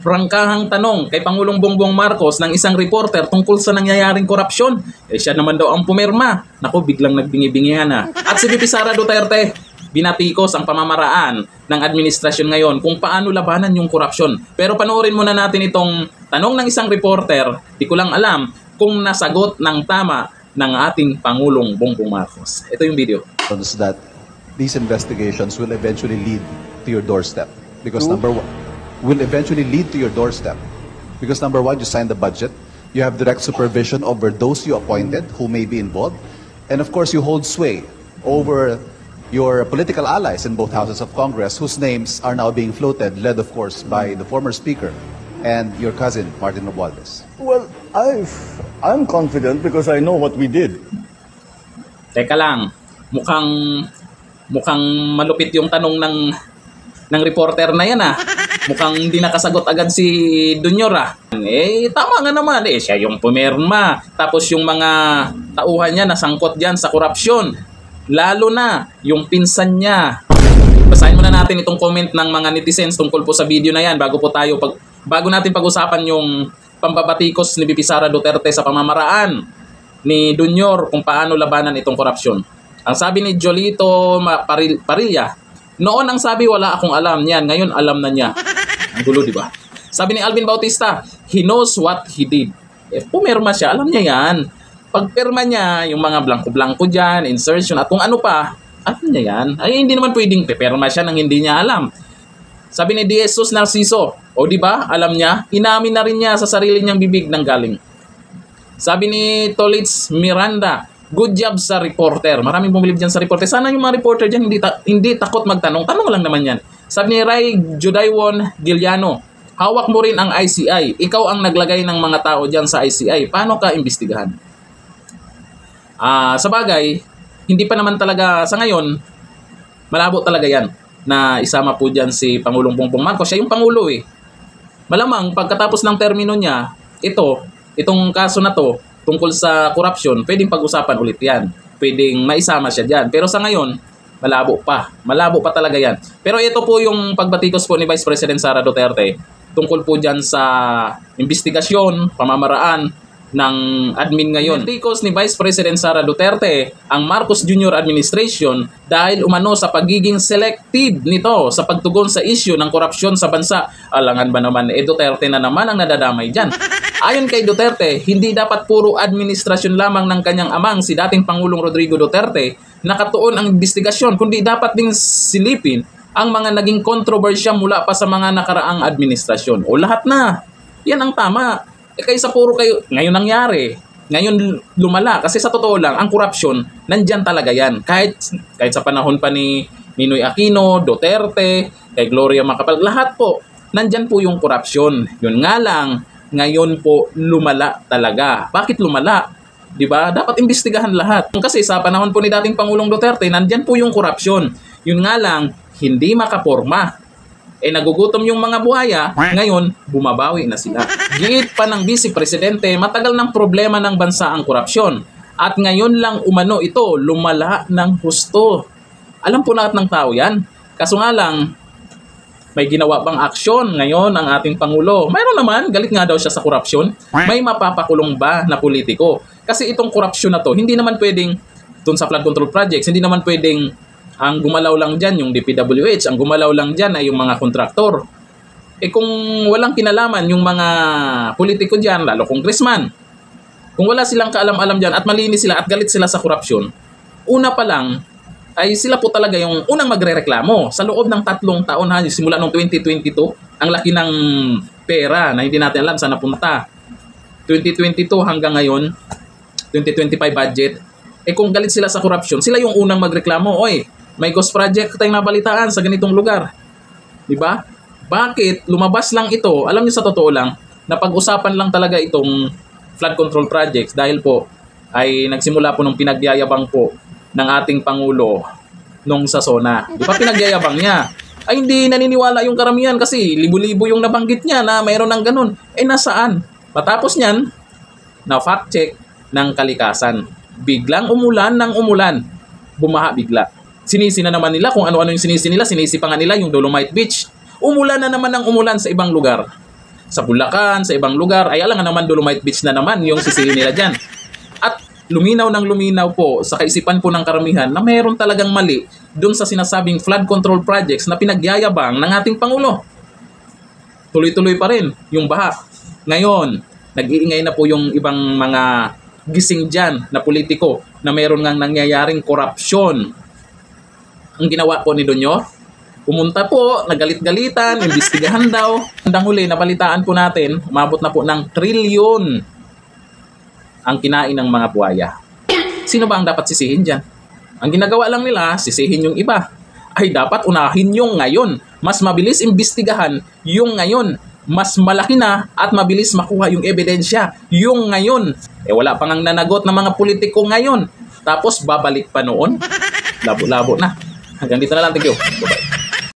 prangkahang tanong kay Pangulong Bongbong Marcos ng isang reporter tungkol sa nangyayaring korupsyon. Siya naman daw ang pumirma. Naku, biglang nagbingi-bingihan na. At si VP Sara Duterte, binatikos ang pamamaraan ng administrasyon ngayon kung paano labanan yung korupsyon. Pero panoorin muna natin itong tanong ng isang reporter. Di ko lang alam kung nasagot ng tama ng ating Pangulong Bongbong Marcos. Ito yung video. That these investigations will eventually lead to your doorstep. Because number one, will eventually lead to your doorstep. Because number one, you sign the budget, you have direct supervision over those you appointed who may be involved, and of course you hold sway over your political allies in both houses of Congress whose names are now being floated, led of course by the former speaker and your cousin, Martin Romualdez. Well, I'm confident because I know what we did. Teka lang, mukhang malupit yung tanong ng reporter na yan ah. Mukhang hindi nakasagot agad si Junior ah. Tama nga naman siya yung pumirma. Tapos yung mga tauhan niya nasangkot diyan sa korupsyon. Lalo na yung pinsan niya. Basahin muna natin itong comment ng mga netizens tungkol po sa video na yan bago natin pag-usapan yung pambabatikos ni VP Sara Duterte sa pamamaraan ni Junior kung paano labanan itong korupsyon. Ang sabi ni Jolito Parilla, noon ang sabi wala akong alam niyan, ngayon alam na niya. Ang gulo, di ba? Sabi ni Alvin Bautista, he knows what he did. Pumirma siya, alam niya yan. Pagpirma niya, yung mga blanco-blanco dyan, insertion, at kung ano pa, alam niya yan. Ay, hindi naman pwedeng pipirma siya nang hindi niya alam. Sabi ni Jesus Narciso, o di ba, alam niya, inamin na rin niya sa sarili niyang bibig ng galing. Sabi ni Tolitz Miranda, good job sa reporter. Maraming bumilib dyan sa reporter. Sana yung mga reporter dyan hindi takot magtanong. Tanong lang naman yan. Sabi ni Ray Judaiwon Giliano, hawak mo rin ang ICI. Ikaw ang naglagay ng mga tao dyan sa ICI. Paano ka imbestigahan? Sa bagay, hindi pa naman talaga sa ngayon, malabo talaga yan na isama po dyan si Pangulong Bongbong Marcos. Siya yung Pangulo Malamang pagkatapos ng termino niya, itong kaso na to, tungkol sa korupsyon, pwedeng pag-usapan ulit yan. Pwedeng maisama siya dyan. Pero sa ngayon, malabo pa. Malabo pa talaga yan. Pero ito po yung pagbatikos po ni Vice President Sara Duterte tungkol po dyan sa investigasyon, pamamaraan ng admin ngayon. Batikos ni Vice President Sara Duterte ang Marcos Jr. administration dahil umano sa pagiging selective nito sa pagtugon sa issue ng korupsyon sa bansa. Alangan ba naman, Duterte na naman ang nadadamay dyan. Ayon kay Duterte, hindi dapat puro administrasyon lamang ng kanyang amang si dating Pangulong Rodrigo Duterte nakatuon ang investigasyon, kundi dapat ding silipin ang mga naging kontrobersya mula pa sa mga nakaraang administrasyon. O lahat na. Yan ang tama. Kaysa puro kayo, ngayon nangyari. Ngayon lumala. Kasi sa totoo lang, ang korupsyon, nandyan talaga yan. Kahit sa panahon pa ni Ninoy Aquino, Duterte, kay Gloria Macapagal, lahat po, nandyan po yung korupsyon. Yun nga lang, ngayon po lumala talaga. Bakit lumala? 'Di ba? Dapat imbestigahan lahat. Kasi sa panahon po ni dating Pangulong Duterte, nandiyan po yung korupsyon. Yun nga lang, hindi makaporma. Nagugutom yung mga buhaya, ngayon bumabawi na sila. Giit pa ng Vice Presidente, matagal ng problema ng bansa ang korupsyon. At ngayon lang umano ito, lumala ng husto. Alam po lahat ng tao yan. Kaso nga lang, may ginawa bang aksyon ngayon ang ating Pangulo? Mayroon naman, galit nga daw siya sa korupsyon. May mapapakulong ba na politiko? Kasi itong korupsyon na to, hindi naman pwedeng, dun sa flood control projects, hindi naman pwedeng ang gumalaw lang dyan yung DPWH, ang gumalaw lang dyan ay yung mga kontraktor. Kung walang kinalaman yung mga politiko dyan, lalo congressman, kung wala silang kaalam-alam dyan at malinis sila at galit sila sa korupsyon, una pa lang, ay sila po talaga yung unang magrereklamo. Sa loob ng 3 taon, simula noong 2022, ang laki ng pera na hindi natin alam saan napunta. 2022 hanggang ngayon, 2025 budget, kung galit sila sa korupsyon, sila yung unang magreklamo, oy, may ghost project tayong nabalitaan sa ganitong lugar. Diba? Bakit? Lumabas lang ito. Alam niyo sa totoo lang, napag-usapan lang talaga itong flood control projects dahil po ay nagsimula po nung pinagyayabang po ng ating Pangulo nung sa SONA. Di ba pinagyayabang niya? Ay hindi naniniwala yung karamihan kasi libo-libo yung nabanggit niya na mayroon ng ganun. Nasaan? Patapos niyan, na fact check ng kalikasan. Biglang umulan ng umulan. Bumaha bigla. Sinisi na naman nila kung ano-ano yung sinisi nila. Sinisi pa nga nila yung Dolomite Beach. Umulan na naman ng umulan sa ibang lugar. sa Bulacan, sa ibang lugar, ay alam nga naman Dolomite Beach na naman yung sisihin nila dyan. At luminaw ng luminaw po sa kaisipan po ng karamihan na mayroon talagang mali dun sa sinasabing flood control projects na pinagyayabang ng ating Pangulo. Tuloy-tuloy pa rin yung baha. Ngayon, nag-iingay na po yung ibang mga gising dyan na politiko na mayroon ngang nangyayaring korupsyon. Ang ginawa po ni Donyo, pumunta po, nagalit-galitan, imbestigahan daw. Hanggang huli, nabalitaan po natin, umabot na po ng trilyon ang kinain ng mga buhaya. Sino ba ang dapat sisihin dyan? Ang ginagawa lang nila, sisihin yung iba. Ay dapat unahin yung ngayon. Mas mabilis imbestigahan yung ngayon. Mas malaki na at mabilis makuha yung ebidensya yung ngayon. Wala pang ang nanagot ng mga politiko ngayon. Tapos babalik pa noon. Labo-labo na. Hanggang dito na lang. Thank you. Bye-bye.